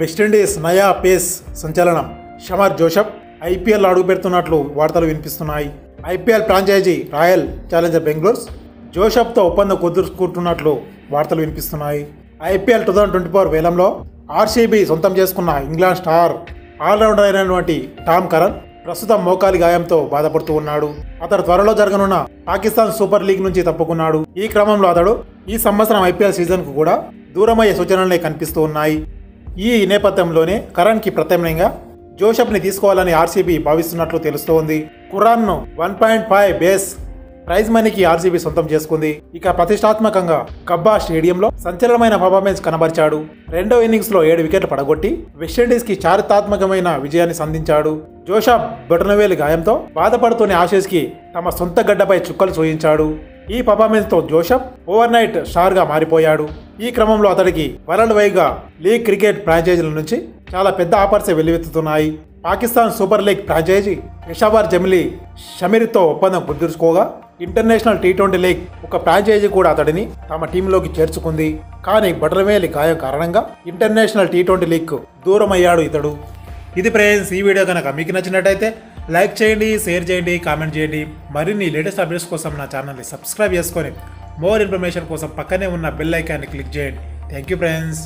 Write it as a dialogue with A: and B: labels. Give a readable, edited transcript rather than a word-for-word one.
A: West Indies నయా face సంచలనం Shamar Joseph IPL అడుగుపెడుతున్నట్లు వార్తలు వినిపిస్తున్నాయి. IPL franchise royal challenger Bengaluru జోసెఫ్తో ఒప్పందం కుదుర్చుకుంటున్నట్లు వార్తలు వినిపిస్తున్నాయి. ఐపీఎల్ 2024 వేలంలో ఆర్సీబీ సొంతం చేసుకున్న ఇంగ్లాండ్ స్టార్ ఆల్రౌండర్ అయినటువంటి టామ్ కరన్ ప్రస్తుతం మోకాలి గాయంతో బాధపడుతూ ఉన్నాడు. అతడు త్వరలో జరగనున్న పాకిస్తాన్ సూపర్ లీగ్ నుంచి తప్పుకున్నాడు. ఈ క్రమంలో అతడు ఈ సంవత్సరం ఐపీఎల్ సీజన్కు కూడా దూరమయ్యే సూచనలే కనిపిస్తూ ఉన్నాయి. ఈ నేపథ్యంలోనే కరణ్కి ప్రత్యామ్నాయంగా జోసెఫ్ని తీసుకోవాలని ఆర్సీబీ భావిస్తున్నట్లు తెలుస్తోంది. ఖురాన్ను 1.5 బేస్ ప్రైజ్ మనీకి ఆర్సీబీ సొంతం చేసుకుంది. ఇక ప్రతిష్టాత్మకంగా గబ్బా స్టేడియంలో సంచలనమైన పర్ఫార్మెన్స్ కనబరిచాడు. రెండో ఇన్నింగ్స్ లో 7 వికెట్లు పడగొట్టి వెస్టిండీస్ కి చారిత్రాత్మకమైన విజయాన్ని సంధించాడు. జోసెఫ్ బొటనవేలు గాయంతో బాధపడుతున్న ఆసీస్ కి తమ సొంత గడ్డపై చుక్కలు చూయించాడు. ఈ పర్ఫార్మెన్స్ తో జోసెఫ్ ఓవర్ నైట్ స్టార్ గా మారిపోయాడు. ఈ క్రమంలో అతడికి వరల్డ్ వైడ్ గా లీగ్ క్రికెట్ ఫ్రాంచైజీల నుంచి చాలా పెద్ద ఆఫర్స్ వెల్లువెత్తుతున్నాయి. Pakistan super league franchise Peshawar జమిలీ షమీర్తో ఒప్పందం కుదుర్చుకోగా ఇంటర్నేషనల్ టీ20 లీగ్ ఒక ఫ్రాంచైజీ కూడా అతడిని తమ టీంలోకి చేర్చుకుంది. కానీ బొటనవేలి గాయం కారణంగా ఇంటర్నేషనల్ టీ20 లీగ్ దూరం అయ్యాడు ఇతడు. ఇది ఫ్రెండ్స్, ఈ వీడియో కనుక మీకు నచ్చినట్టయితే లైక్ చేయండి, షేర్ చేయండి, కామెంట్ చేయండి. మరిన్ని లేటెస్ట్ అప్డేట్స్ కోసం నా ఛానల్ని సబ్స్క్రైబ్ చేసుకొని మోర్ ఇన్ఫర్మేషన్ కోసం పక్కనే ఉన్న బెల్ ఐకాన్ని క్లిక్ చేయండి. Thank you friends.